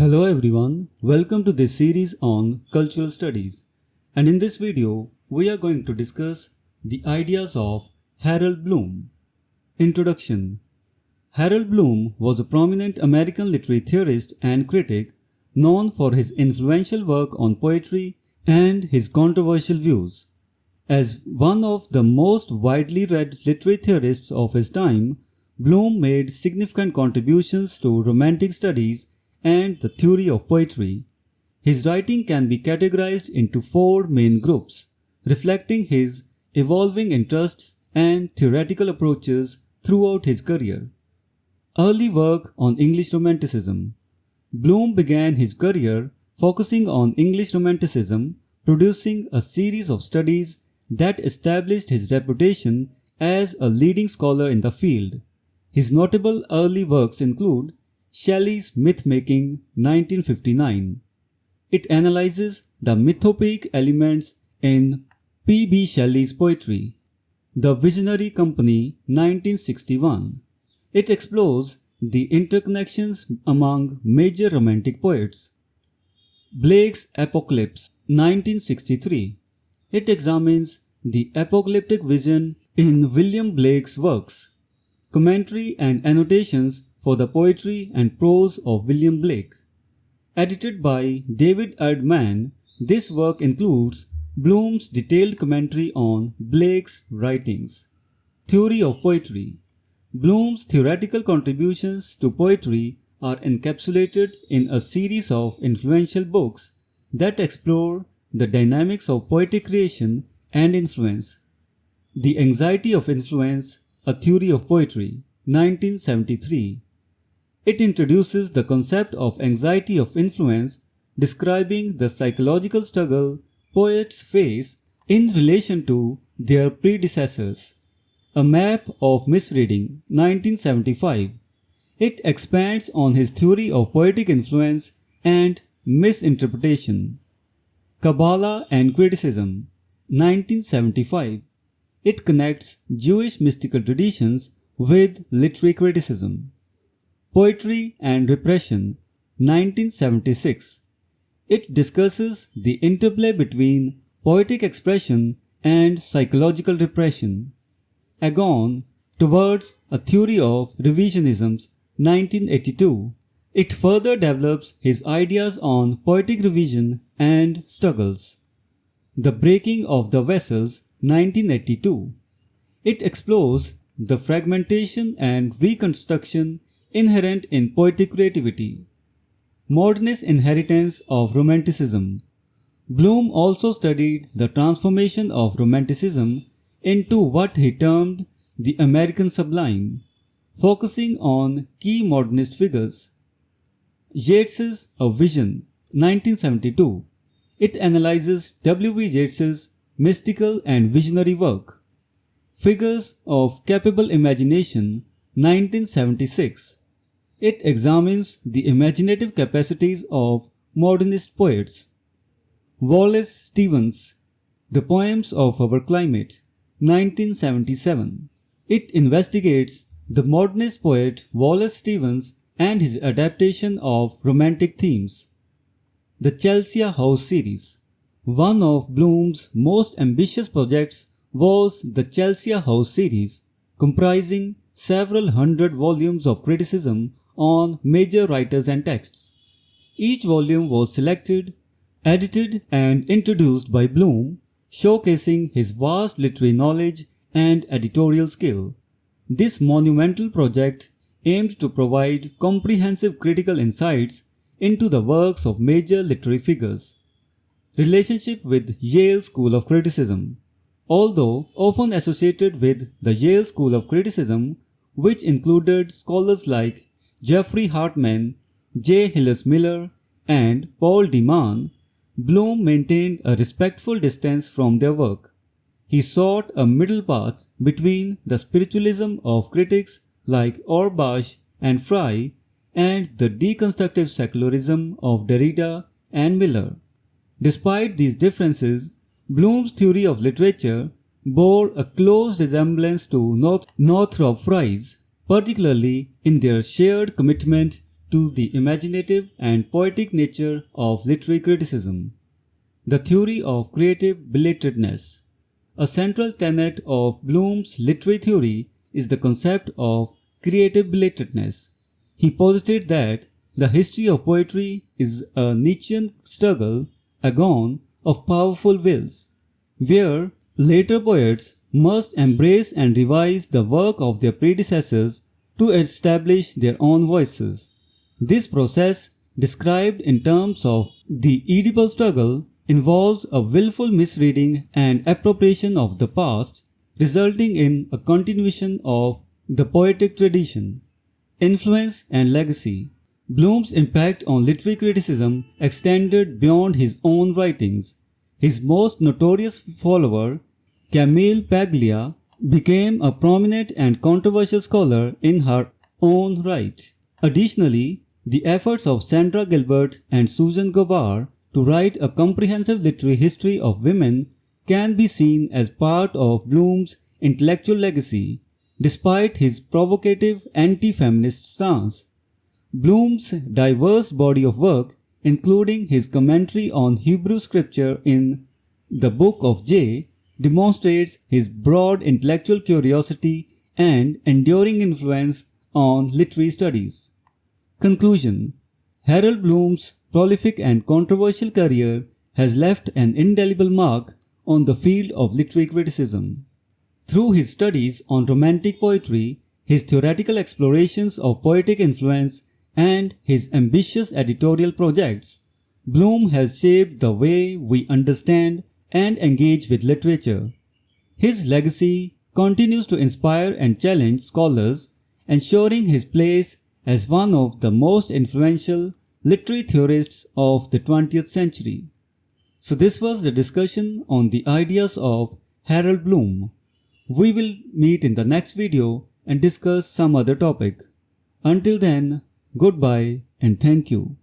Hello everyone, welcome to this series on cultural studies, and in this video we are going to discuss the ideas of Harold Bloom. Introduction. Harold Bloom was a prominent American literary theorist and critic known for his influential work on poetry and his controversial views. As one of the most widely read literary theorists of his time, Bloom made significant contributions to Romantic studies and the theory of poetry. His writing can be categorized into four main groups, reflecting his evolving interests and theoretical approaches throughout his career. Early work on English Romanticism. Bloom began his career focusing on English Romanticism, producing a series of studies that established his reputation as a leading scholar in the field. His notable early works include Shelley's Myth-Making, 1959. It analyzes the mythopoeic elements in P.B. Shelley's poetry. The Visionary Company, 1961. It explores the interconnections among major Romantic poets. Blake's Apocalypse, 1963. It examines the apocalyptic vision in William Blake's works. Commentary and annotations for the poetry and prose of William Blake. Edited by David Erdman, this work includes Bloom's detailed commentary on Blake's writings. Theory of Poetry. Bloom's theoretical contributions to poetry are encapsulated in a series of influential books that explore the dynamics of poetic creation and influence. The Anxiety of Influence, a Theory of Poetry, 1973. It introduces the concept of anxiety of influence, describing the psychological struggle poets face in relation to their predecessors. A Map of Misreading, 1975. It expands on his theory of poetic influence and misinterpretation. Kabbalah and Criticism, 1975. It connects Jewish mystical traditions with literary criticism. Poetry and Repression, 1976. It discusses the interplay between poetic expression and psychological repression. Agon, Towards a Theory of Revisionism, 1982. It further develops his ideas on poetic revision and struggles. The Breaking of the Vessels, 1982. It explores the fragmentation and reconstruction inherent in poetic creativity. Modernist inheritance of Romanticism. Bloom also studied the transformation of Romanticism into what he termed the American Sublime, focusing on key modernist figures. Yeats's A Vision, 1972. It analyzes W.B. Yeats's mystical and visionary work. Figures of Capable Imagination, 1976. It examines the imaginative capacities of modernist poets. Wallace Stevens, The Poems of Our Climate, 1977. It investigates the modernist poet Wallace Stevens and his adaptation of romantic themes. The Chelsea House series. One of Bloom's most ambitious projects was the Chelsea House series, comprising several hundred volumes of criticism on major writers and texts. Each volume was selected, edited and introduced by Bloom, showcasing his vast literary knowledge and editorial skill. This monumental project aimed to provide comprehensive critical insights into the works of major literary figures. Relationship with Yale School of Criticism. Although often associated with the Yale School of Criticism, which included scholars like Jeffrey Hartman, J. Hillis Miller, and Paul de Man, Bloom maintained a respectful distance from their work. He sought a middle path between the spiritualism of critics like Auerbach and Fry and the deconstructive secularism of Derrida and Miller. Despite these differences, Bloom's theory of literature bore a close resemblance to Northrop Frye's, particularly in their shared commitment to the imaginative and poetic nature of literary criticism. The theory of creative belatedness. A central tenet of Bloom's literary theory is the concept of creative belatedness. He posited that the history of poetry is a Nietzschean struggle, agony of powerful wills, where later poets must embrace and revise the work of their predecessors to establish their own voices. This process, described in terms of the Oedipal struggle, involves a willful misreading and appropriation of the past, resulting in a continuation of the poetic tradition. Influence and legacy. Bloom's impact on literary criticism extended beyond his own writings. His most notorious follower, Camille Paglia, became a prominent and controversial scholar in her own right. Additionally, the efforts of Sandra Gilbert and Susan Gobar to write a comprehensive literary history of women can be seen as part of Bloom's intellectual legacy, despite his provocative anti-feminist stance. Bloom's diverse body of work, including his commentary on Hebrew scripture in the Book of J, demonstrates his broad intellectual curiosity and enduring influence on literary studies. Conclusion. Harold Bloom's prolific and controversial career has left an indelible mark on the field of literary criticism. Through his studies on romantic poetry, his theoretical explorations of poetic influence, and his ambitious editorial projects, Bloom has shaped the way we understand and engage with literature. His legacy continues to inspire and challenge scholars, ensuring his place as one of the most influential literary theorists of the 20th century. So this was the discussion on the ideas of Harold Bloom. We will meet in the next video and discuss some other topic. Until then, goodbye and thank you.